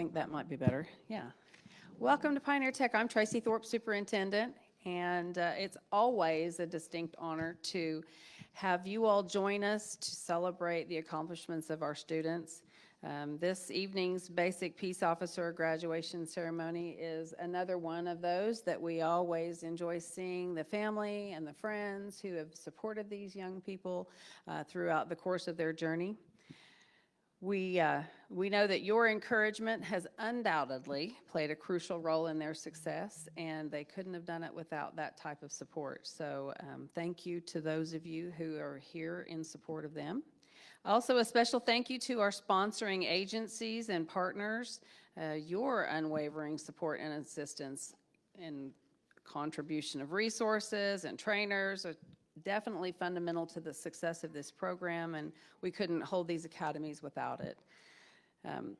think that might be better. Yeah. Welcome to Pioneer Tech. I'm Tracy Thorpe, Superintendent, and it's always a distinct honor to have you all join us to celebrate the accomplishments of our students. This evening's Basic Peace Officer graduation ceremony is another one of those that we always enjoy seeing the family and the friends who have supported these young people throughout the course of their journey. We know that your encouragement has undoubtedly played a crucial role in their success, and they couldn't have done it without that type of support. So thank you to those of you who are here in support of them. Also, a special thank you to our sponsoring agencies and partners. Your unwavering support and assistance and contribution of resources and trainers are definitely fundamental to the success of this program, and we couldn't hold these academies without it.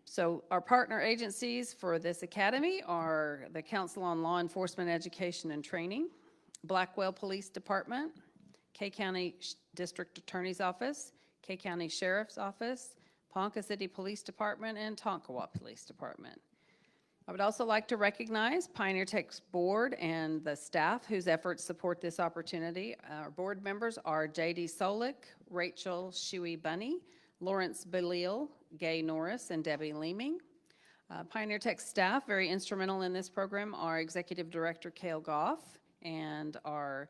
So our partner agencies for this academy are the Council on Law Enforcement Education and Training, Blackwell Police Department, Kay County District Attorney's Office, Kay County Sheriff's Office, Ponca City Police Department, and Tonkawa Police Department. I would also like to recognize Pioneer Tech's board and the staff whose efforts support this opportunity. Our board members are J.D. Solik, Rachel Shuey Bunny, Lawrence Belil, Gay Norris, and Debbie Leeming. Pioneer Tech staff, very instrumental in this program, are Executive Director Cale Goff and our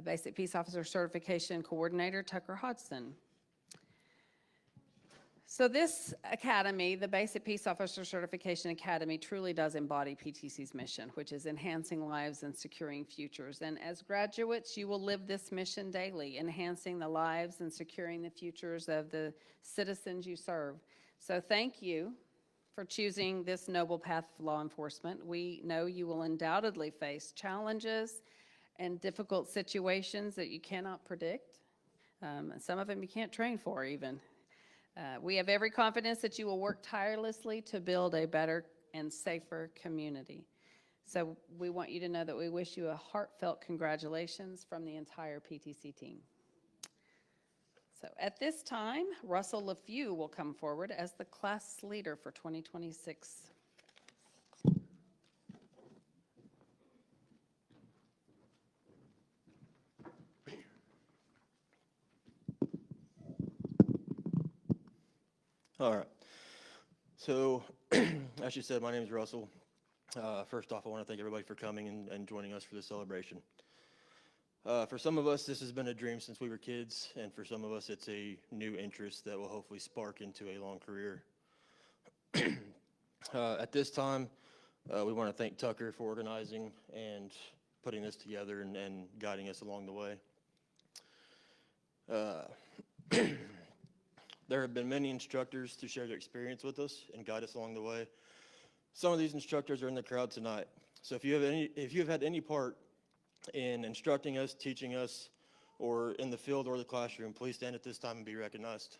Basic Peace Officer Certification Coordinator Tucker Hodgson. So this academy, the Basic Peace Officer Certification Academy, truly does embody PTC's mission, which is enhancing lives and securing futures. And as graduates, you will live this mission daily, enhancing the lives and securing the futures of the citizens you serve. So thank you for choosing this noble path of law enforcement. We know you will undoubtedly face challenges and difficult situations that you cannot predict. Some of them you can't train for even. We have every confidence that you will work tirelessly to build a better and safer community. So we want you to know that we wish you a heartfelt congratulations from the entire PTC team. So at this time, Russell LaFew will come forward as the class leader for 2026. All right. So, as you said, my name is Russell. First off, I want to thank everybody for coming and joining us for this celebration. For some of us, this has been a dream since we were kids, and for some of us, it's a new interest that will hopefully spark into a long career. At this time, we want to thank Tucker for organizing and putting this together and guiding us along the way. There have been many instructors to share their experience with us and guide us along the way. Some of these instructors are in the crowd tonight. So if you have had any part in instructing us, teaching us, or in the field or the classroom, please stand at this time and be recognized.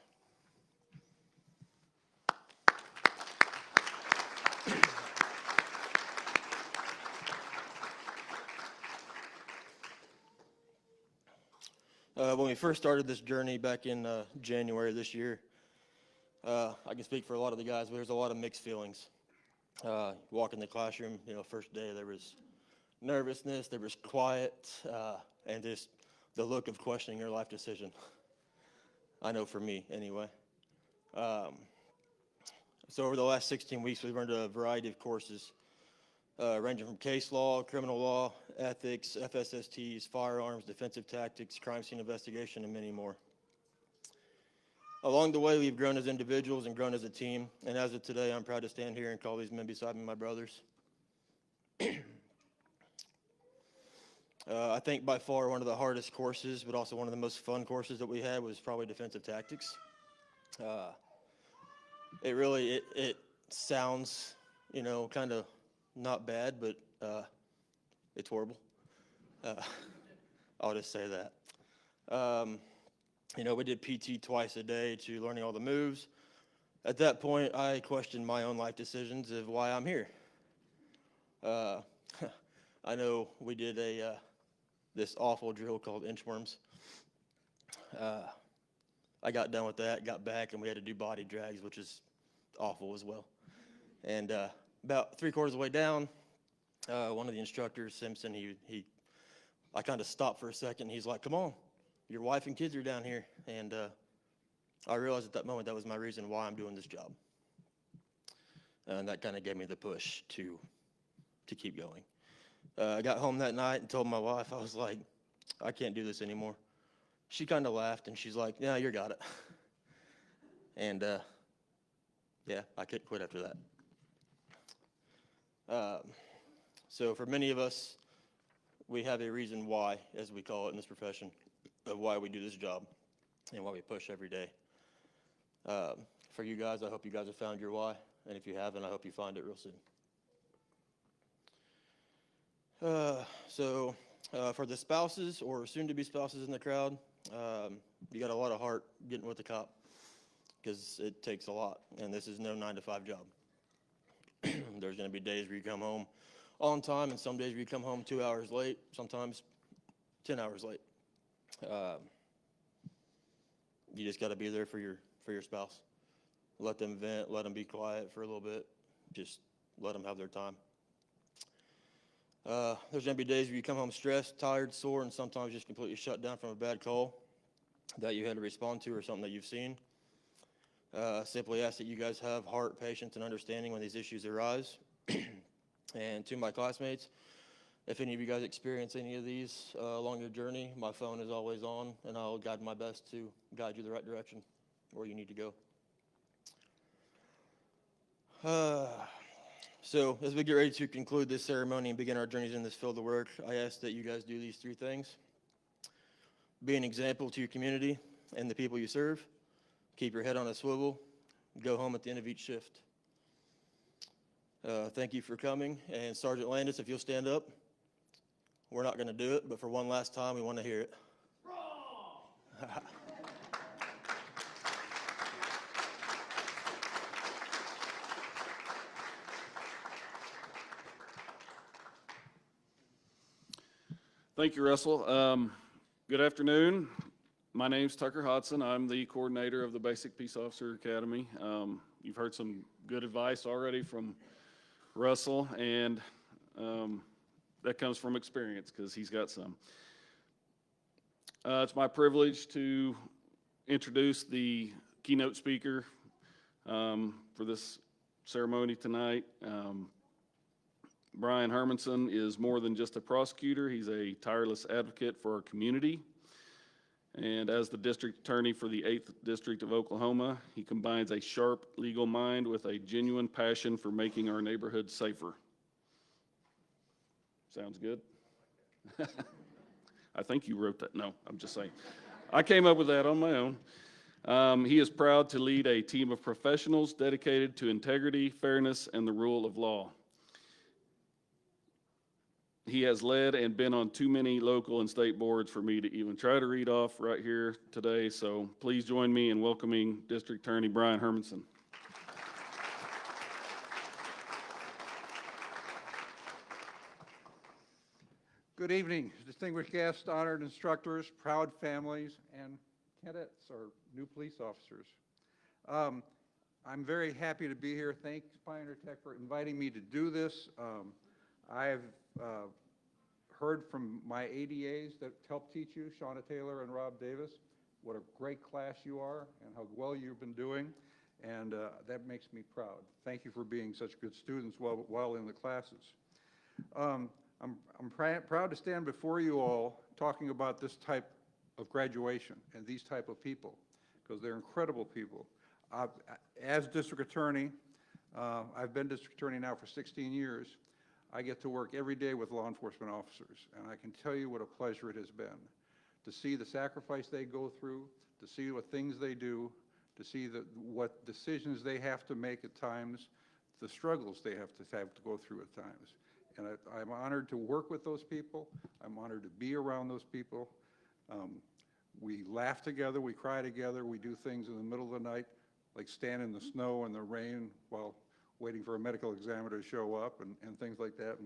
When we first started this journey back in January this year, I can speak for a lot of the guys, but there's a lot of mixed feelings. Walking the classroom, first day there was nervousness, there was quiet, and just the look of questioning your life decision. I know for me, anyway. So over the last 16 weeks, we've learned a variety of courses, ranging from case law, criminal law, ethics, FSSTs, firearms, defensive tactics, crime scene investigation, and many more. Along the way, we've grown as individuals and grown as a team, and as of today, I'm proud to stand here and call these men beside me my brothers. I think by far one of the hardest courses, but also one of the most fun courses that we had was probably defensive tactics. It sounds, kind of not bad, but it's horrible. I'll just say that. We did PT twice a day to learning all the moves. At that point, I questioned my own life decisions of why I'm here. I know we did this awful drill called inchworms. I got done with that, got back, and we had to do body drags, which is awful as well. And About 3/4 of the way down, one of the instructors, Simpson, I kind of stopped for a second. He's like, "Come on, your wife and kids are down here." And I realized at that moment that was my reason why I'm doing this job. And that kind of gave me the push to keep going. I got home that night and told my wife, I was like, "I can't do this anymore." She kind of laughed and she's like, "Yeah, you got it." And yeah, I couldn't quit after that. So for many of us, we have a reason why, as we call it in this profession, of why we do this job and why we push every day. For you guys, I hope you guys have found your why, and if you haven't, I hope you find it real soon. For the spouses or soon-to-be spouses in the crowd, you got a lot of heart getting with the cop because it takes a lot, and this is no 9-to-5 job. There's going to be days where you come home on time, and some days where you come home 2 hours late, sometimes 10 hours late. You just got to be there for your spouse. Let them vent, let them be quiet for a little bit. Just let them have their time. There's going to be days where you come home stressed, tired, sore, and sometimes just completely shut down from a bad call that you had to respond to or something that you've seen. Simply ask that you guys have heart, patience, and understanding when these issues arise. And to my classmates, if any of you guys experience any of these along your journey, my phone is always on, and I'll guide my best to guide you the right direction where you need to go. So as we get ready to conclude this ceremony and begin our journeys in this field of work, I ask that you guys do these 3 things. Be an example to your community and the people you serve. Keep your head on a swivel. Go home at the end of each shift. Thank you for coming. And Sergeant Landis, if you'll stand up. We're not going to do it, but for one last time, we want to hear it. Thank you, Russell. Good afternoon. My name's Tucker Hodson. I'm the coordinator of the Basic Peace Officer Academy. You've heard some good advice already from Russell, and that comes from experience because he's got some. It's my privilege to introduce the keynote speaker for this ceremony tonight. Brian Hermanson is more than just a prosecutor. He's a tireless advocate for our community. And as the district attorney for the 8th District of Oklahoma, he combines a sharp legal mind with a genuine passion for making our neighborhoods safer. Sounds good? I think you wrote that. No, I'm just saying. I came up with that on my own. He is proud to lead a team of professionals dedicated to integrity, fairness, and the rule of law. He has led and been on too many local and state boards for me to even try to read off right here today. So please join me in welcoming District Attorney Brian Hermanson. Good evening, distinguished guests, honored instructors, proud families, and cadets or new police officers. I'm very happy to be here. Thanks, Pioneer Tech, for inviting me to do this. I've heard from my ADAs that helped teach you, Shauna Taylor and Rob Davis, what a great class you are and how well you've been doing, and that makes me proud. Thank you for being such good students while in the classes. I'm proud to stand before you all talking about this type of graduation and these type of people, because they're incredible people. As district attorney, I've been district attorney now for 16 years. I get to work every day with law enforcement officers, and I can tell you what a pleasure it has been to see the sacrifice they go through, to see what things they do, to see what decisions they have to make at times, the struggles they have to go through at times. And I'm honored to work with those people. I'm honored to be around those people. We laugh together, we cry together, we do things in the middle of the night, like stand in the snow and the rain while waiting for a medical examiner to show up and things like that.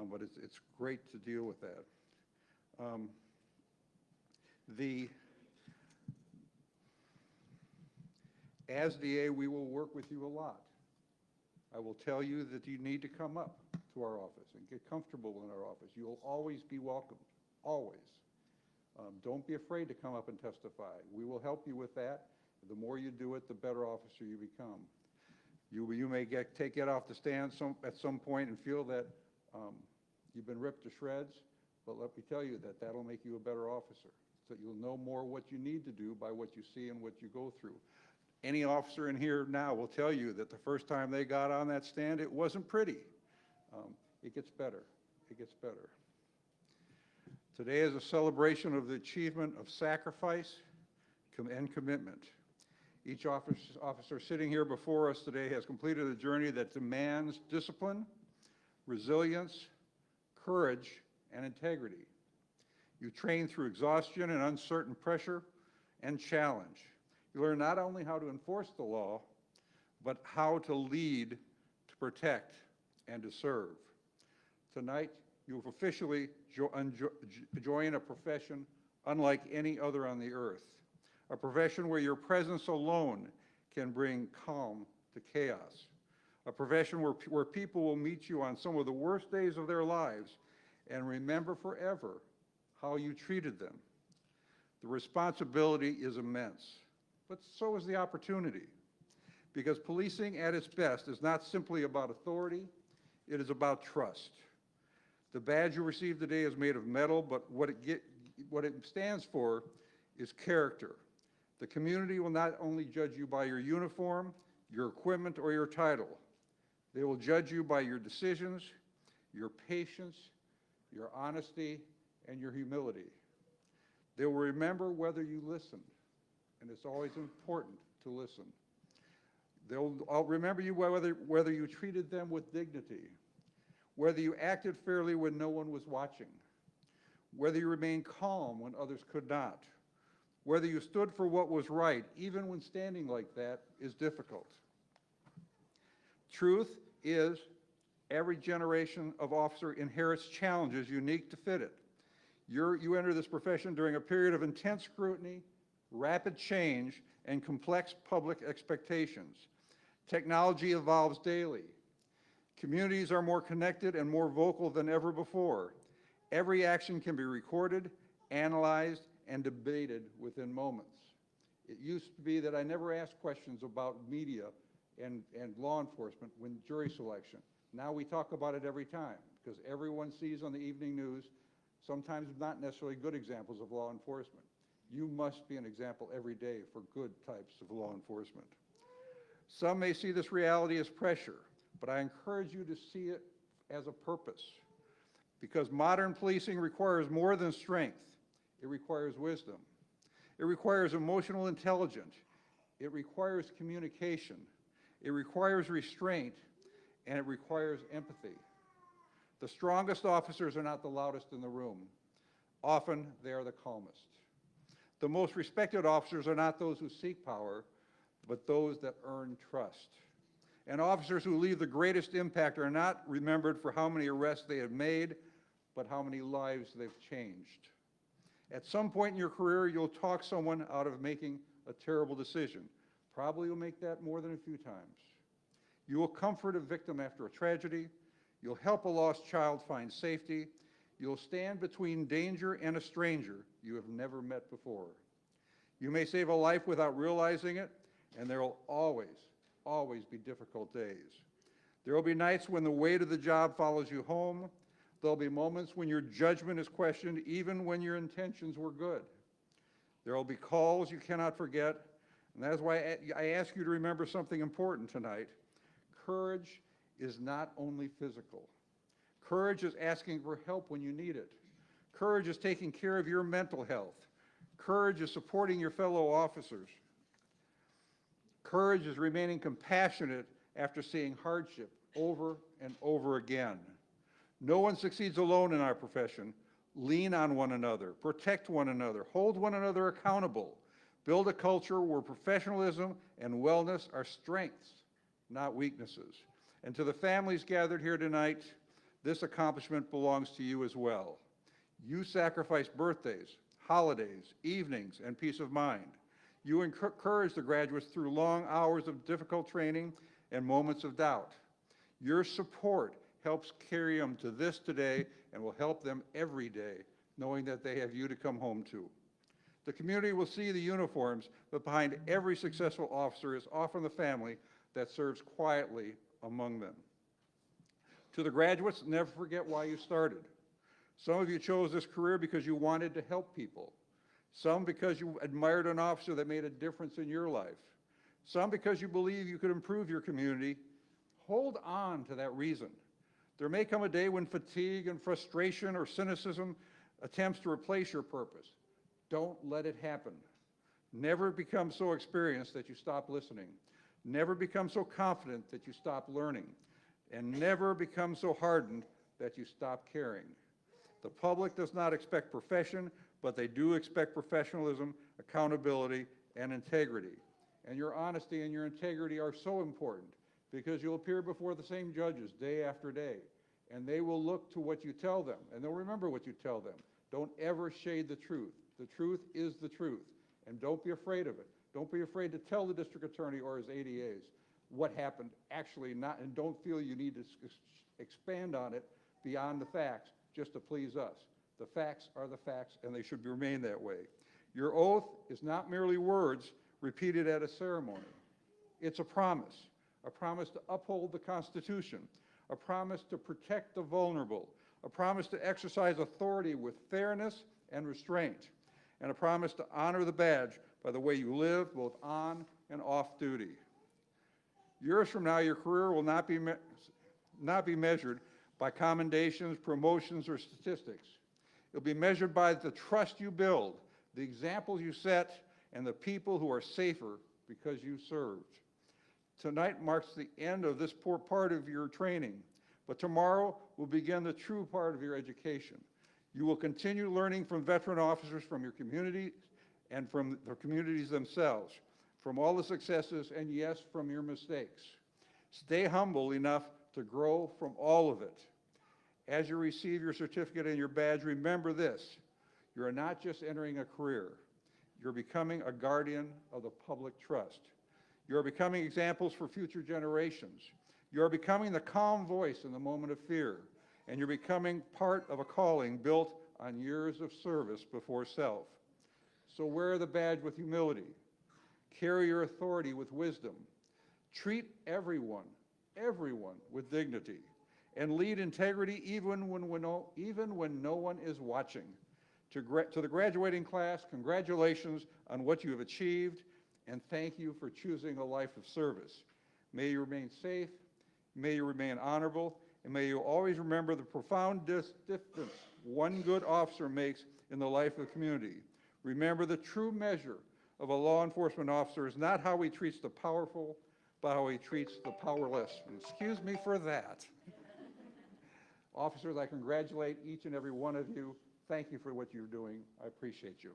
But it's great to deal with that. As DA, we will work with you a lot. I will tell you that you need to come up to our office and get comfortable in our office. You will always be welcomed, always. Don't be afraid to come up and testify. We will help you with that. The more you do it, the better officer you become. You may get off the stand at some point and feel that you've been ripped to shreds, but let me tell you that that'll make you a better officer. So you'll know more what you need to do by what you see and what you go through. Any officer in here now will tell you that the first time they got on that stand, it wasn't pretty. It gets better. It gets better. Today is a celebration of the achievement of sacrifice and commitment. Each officer sitting here before us today has completed a journey that demands discipline, resilience, courage, and integrity. You train through exhaustion and uncertain pressure and challenge. You learn not only how to enforce the law, but how to lead, to protect, and to serve. Tonight, you have officially joined a profession unlike any other on the earth, a profession where your presence alone can bring calm to chaos, a profession where people will meet you on some of the worst days of their lives and remember forever how you treated them. The responsibility is immense, but so is the opportunity, because policing at its best is not simply about authority, it is about trust. The badge you received today is made of metal, but what it stands for is character. The community will not only judge you by your uniform, your equipment, or your title. They will judge you by your decisions, your patience, your honesty, and your humility. They will remember whether you listened, and it's always important to listen. They'll remember you whether you treated them with dignity, whether you acted fairly when no one was watching, whether you remained calm when others could not, whether you stood for what was right, even when standing like that is difficult. Truth is, every generation of officer inherits challenges unique to fit it. You enter this profession during a period of intense scrutiny, rapid change, and complex public expectations. Technology evolves daily. Communities are more connected and more vocal than ever before. Every action can be recorded, analyzed, and debated within moments. It used to be that I never asked questions about media and law enforcement when jury selection. Now we talk about it every time, because everyone sees on the evening news, sometimes not necessarily good examples of law enforcement. You must be an example every day for good types of law enforcement. Some may see this reality as pressure, but I encourage you to see it as a purpose, because modern policing requires more than strength. It requires wisdom. It requires emotional intelligence. It requires communication. It requires restraint, and it requires empathy. The strongest officers are not the loudest in the room. Often, they are the calmest. The most respected officers are not those who seek power, but those that earn trust. And officers who leave the greatest impact are not remembered for how many arrests they have made, but how many lives they've changed. At some point in your career, you'll talk someone out of making a terrible decision. Probably you'll make that more than a few times. You will comfort a victim after a tragedy. You'll help a lost child find safety. You'll stand between danger and a stranger you have never met before. You may save a life without realizing it, and there will always be difficult days. There will be nights when the weight of the job follows you home. There'll be moments when your judgment is questioned, even when your intentions were good. There will be calls you cannot forget, and that is why I ask you to remember something important tonight. Courage is not only physical. Courage is asking for help when you need it. Courage is taking care of your mental health. Courage is supporting your fellow officers. Courage is remaining compassionate after seeing hardship over and over again. No one succeeds alone in our profession. Lean on one another, protect one another, hold one another accountable. Build a culture where professionalism and wellness are strengths, not weaknesses. And to the families gathered here tonight, this accomplishment belongs to you as well. You sacrifice birthdays, holidays, evenings, and peace of mind. You encourage the graduates through long hours of difficult training and moments of doubt. Your support helps carry them to this today and will help them every day, knowing that they have you to come home to. The community will see the uniforms, but behind every successful officer is often the family that serves quietly among them. To the graduates, never forget why you started. Some of you chose this career because you wanted to help people. Some because you admired an officer that made a difference in your life. Some because you believe you could improve your community. Hold on to that reason. There may come a day when fatigue and frustration or cynicism attempts to replace your purpose. Don't let it happen. Never become so experienced that you stop listening. Never become so confident that you stop learning. And never become so hardened that you stop caring. The public does not expect perfection, but they do expect professionalism, accountability, and integrity. And your honesty and your integrity are so important because you'll appear before the same judges day after day, and they will look to what you tell them, and they'll remember what you tell them. Don't ever shade the truth. The truth is the truth, and don't be afraid of it. Don't be afraid to tell the district attorney or his ADAs what happened actually, not, and don't feel you need to expand on it beyond the facts just to please us. The facts are the facts, and they should remain that way. Your oath is not merely words repeated at a ceremony. It's a promise to uphold the Constitution, a promise to protect the vulnerable, a promise to exercise authority with fairness and restraint, and a promise to honor the badge by the way you live both on and off duty. Years from now, your career will not be measured by commendations, promotions, or statistics. It'll be measured by the trust you build, the examples you set, and the people who are safer because you served. Tonight marks the end of this poor part of your training, but tomorrow will begin the true part of your education. You will continue learning from veteran officers from your community and from the communities themselves, from all the successes, and yes, from your mistakes. Stay humble enough to grow from all of it. As you receive your certificate and your badge, remember this: you are not just entering a career, you're becoming a guardian of the public trust. You are becoming examples for future generations. You are becoming the calm voice in the moment of fear, and you're becoming part of a calling built on years of service before self. So wear the badge with humility. Carry your authority with wisdom. Treat everyone with dignity, and lead integrity even when no one is watching. To the graduating class, congratulations on what you have achieved, and thank you for choosing a life of service. May you remain safe, may you remain honorable, and may you always remember the profound difference one good officer makes in the life of the community. Remember, the true measure of a law enforcement officer is not how he treats the powerful, but how he treats the powerless. And excuse me for that. Officers, I congratulate each and every one of you. Thank you for what you're doing. I appreciate you.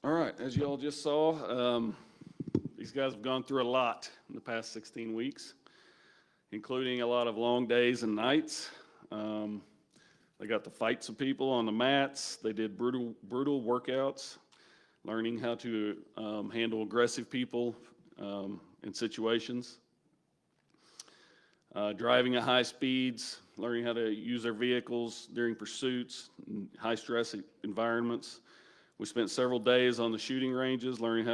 All right, as you all just saw, these guys have gone through a lot in the past 16 weeks, including a lot of long days and nights. They got to fight some people on the mats. They did brutal workouts, learning how to handle aggressive people in situations. Driving at high speeds, learning how to use their vehicles during pursuits, and high-stress environments. We spent several days on the shooting ranges, learning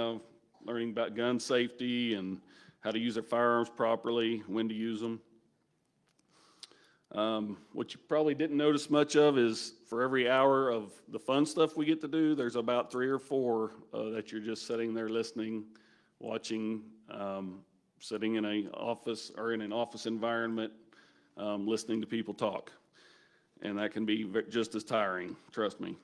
about gun safety and how to use their firearms properly, when to use them. What you probably didn't notice much of is for every hour of the fun stuff we get to do, there's about 3 or 4 that you're just sitting there listening, watching, sitting in an office or in an office environment, listening to people talk. And that can be just as tiring, trust me.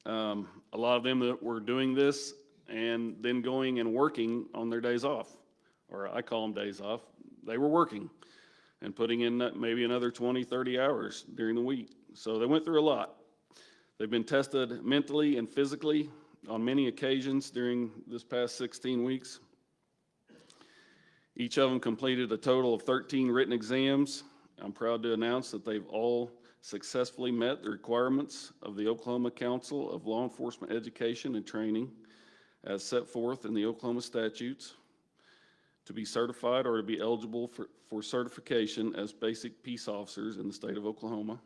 A lot of them that were doing this and then going and working on their days off, or I call them days off, they were working and putting in maybe another 20, 30 hours during the week. So they went through a lot. They've been tested mentally and physically on many occasions during this past 16 weeks. Each of them completed a total of 13 written exams. I'm proud to announce that they've all successfully met the requirements of the Oklahoma Council of Law Enforcement Education and Training as set forth in the Oklahoma statutes to be certified or to be eligible for certification as basic peace officers in the state of Oklahoma.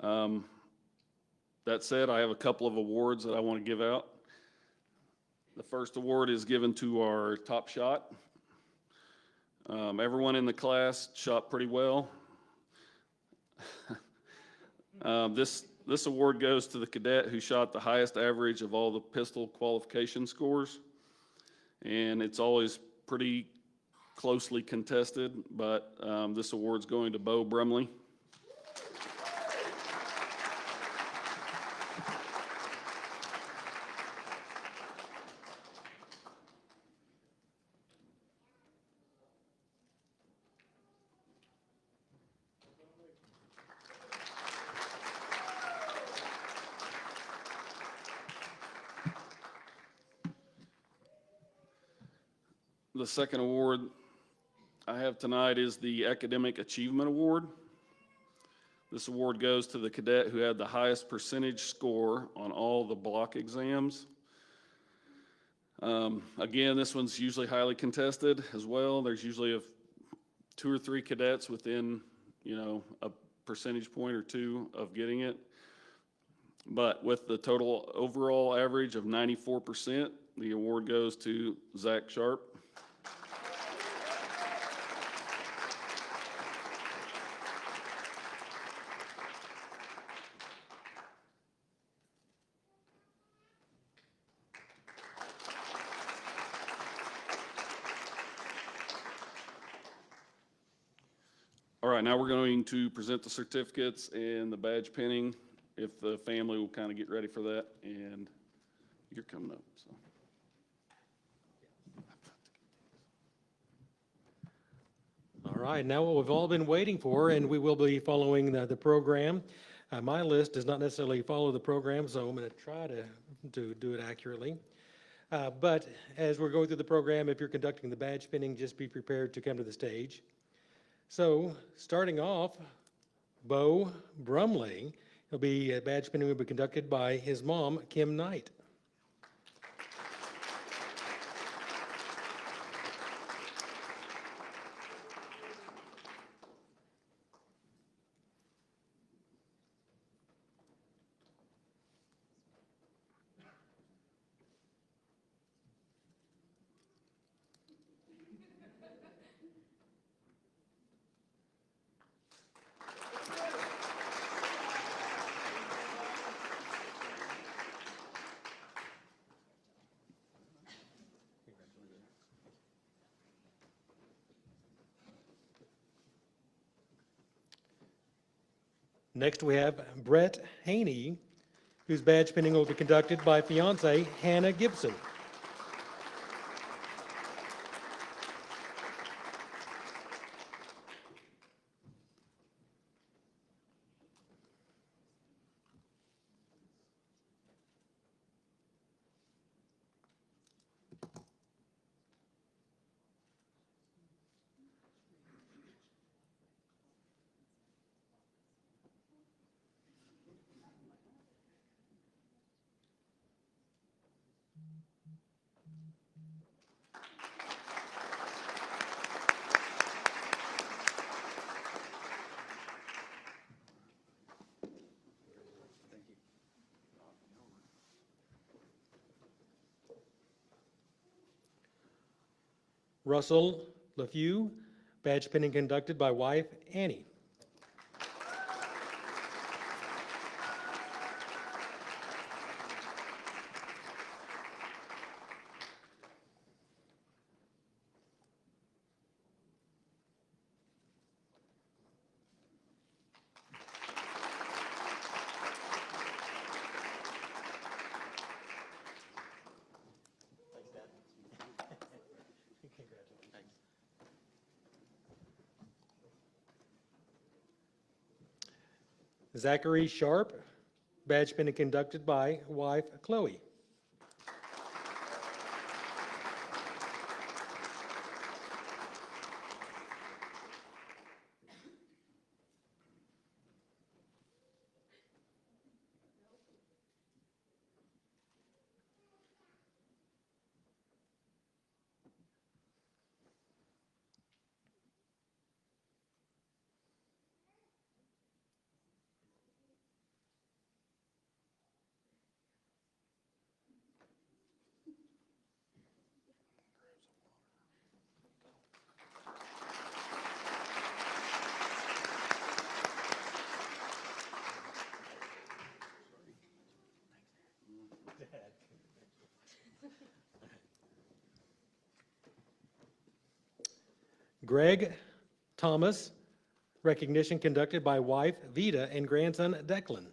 That said, I have a couple of awards that I want to give out. The first award is given to our top shot. Everyone in the class shot pretty well. This award goes to the cadet who shot the highest average of all the pistol qualification scores. And it's always pretty closely contested, but this award's going to Bo Brumley. The second award I have tonight is the Academic Achievement Award. This award goes to the cadet who had the highest percentage score on all the block exams. Again, this one's usually highly contested as well. There's usually 2 or 3 cadets within, a percentage point or 2 of getting it. But with the total overall average of 94%, the award goes to Zach Sharp. All right, now we're going to present the certificates and the badge pinning, if the family will kind of get ready for that, and you're coming up, so. All right, now what we've all been waiting for, and we will be following the program. My list does not necessarily follow the program, so I'm going to try to do it accurately. But as we're going through the program, if you're conducting the badge pinning, just be prepared to come to the stage. So, starting off, Bo Brumley. Badge pinning will be conducted by his mom, Kim Knight. Next, we have Brett Haney, whose badge pinning will be conducted by fiancée Hannah Gibson. Russell LaFew, badge pinning conducted by wife Annie. Zachary Sharp, badge pinning conducted by wife Chloe. Greg Thomas, recognition conducted by wife Vita and grandson Declan.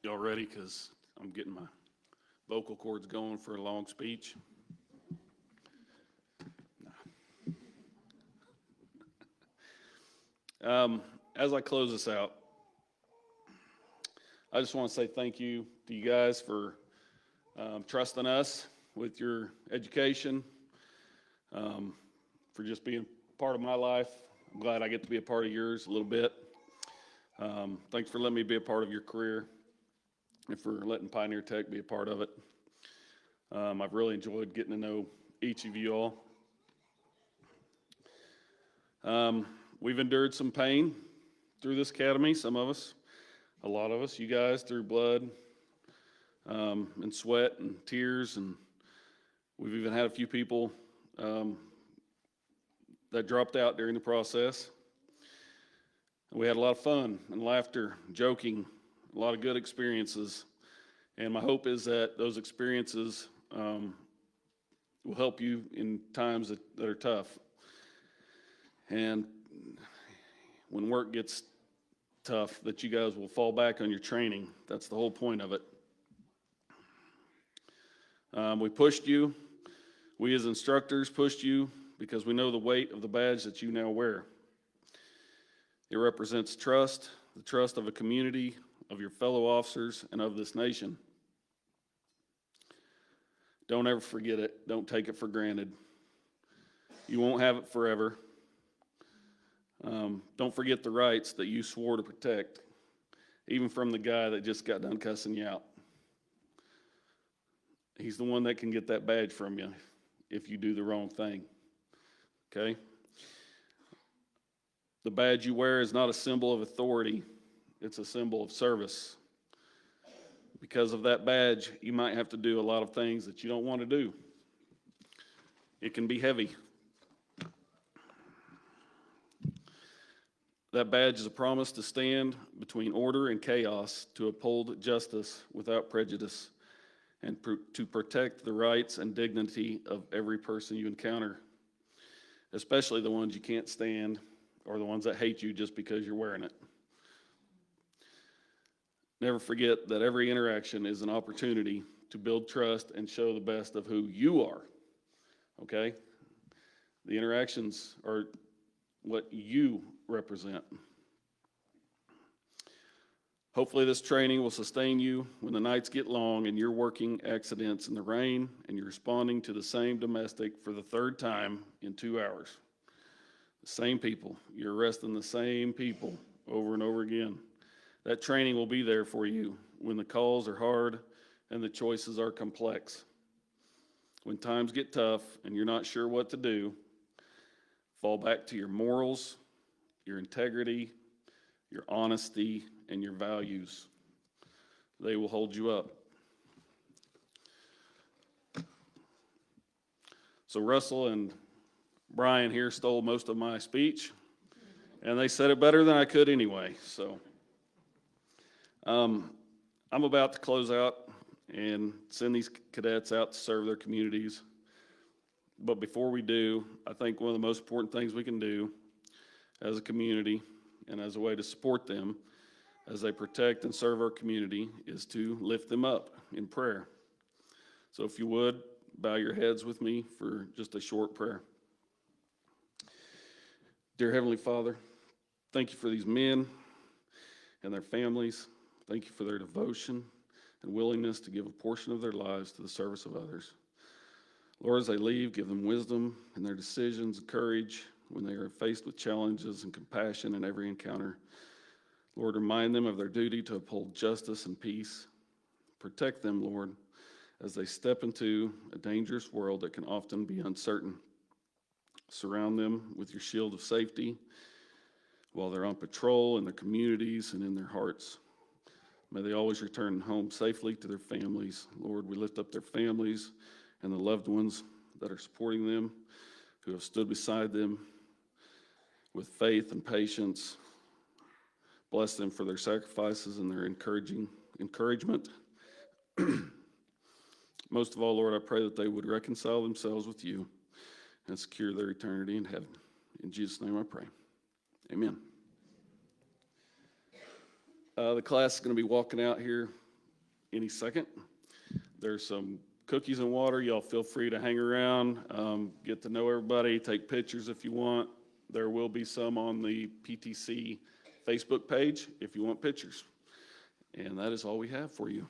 Y'all ready? Because I'm getting my vocal cords going for a long speech. As I close this out, I just want to say thank you to you guys for trusting us with your education, for just being part of my life. I'm glad I get to be a part of yours a little bit. Thanks for letting me be a part of your career and for letting Pioneer Tech be a part of it. I've really enjoyed getting to know each of you all. We've endured some pain through this academy, some of us, a lot of us, you guys, through blood and sweat and tears, and we've even had a few people that dropped out during the process. We had a lot of fun and laughter, joking, a lot of good experiences, and my hope is that those experiences will help you in times that are tough. And when work gets tough, that you guys will fall back on your training. That's the whole point of it. We pushed you. We as instructors pushed you because we know the weight of the badge that you now wear. It represents trust, the trust of a community, of your fellow officers, and of this nation. Don't ever forget it. Don't take it for granted. You won't have it forever. Don't forget the rights that you swore to protect, even from the guy that just got done cussing you out. He's the one that can get that badge from you if you do the wrong thing, okay? The badge you wear is not a symbol of authority. It's a symbol of service. Because of that badge, you might have to do a lot of things that you don't want to do. It can be heavy. That badge is a promise to stand between order and chaos, to uphold justice without prejudice, and to protect the rights and dignity of every person you encounter, especially the ones you can't stand or the ones that hate you just because you're wearing it. Never forget that every interaction is an opportunity to build trust and show the best of who you are, okay? The interactions are what you represent. Hopefully this training will sustain you when the nights get long and you're working accidents in the rain and you're responding to the same domestic for the third time in 2 hours. The same people. You're arresting the same people over and over again. That training will be there for you when the calls are hard and the choices are complex. When times get tough and you're not sure what to do, fall back to your morals, your integrity, your honesty, and your values. They will hold you up. So Russell and Brian here stole most of my speech, and they said it better than I could anyway. So I'm about to close out and send these cadets out to serve their communities. But before we do, I think one of the most important things we can do as a community and as a way to support them as they protect and serve our community is to lift them up in prayer. So if you would, bow your heads with me for just a short prayer. Dear Heavenly Father, thank you for these men and their families. Thank you for their devotion and willingness to give a portion of their lives to the service of others. Lord, as they leave, give them wisdom in their decisions and courage when they are faced with challenges, and compassion in every encounter. Lord, remind them of their duty to uphold justice and peace. Protect them, Lord, as they step into a dangerous world that can often be uncertain. Surround them with your shield of safety while they're on patrol in their communities and in their hearts. May they always return home safely to their families. Lord, we lift up their families and the loved ones that are supporting them, who have stood beside them with faith and patience. Bless them for their sacrifices and their encouragement. Most of all, Lord, I pray that they would reconcile themselves with you and secure their eternity in heaven. In Jesus' name I pray. Amen. The class is going to be walking out here any second. There's some cookies and water. Y'all feel free to hang around, get to know everybody, take pictures if you want. There will be some on the PTC Facebook page if you want pictures. And that is all we have for you.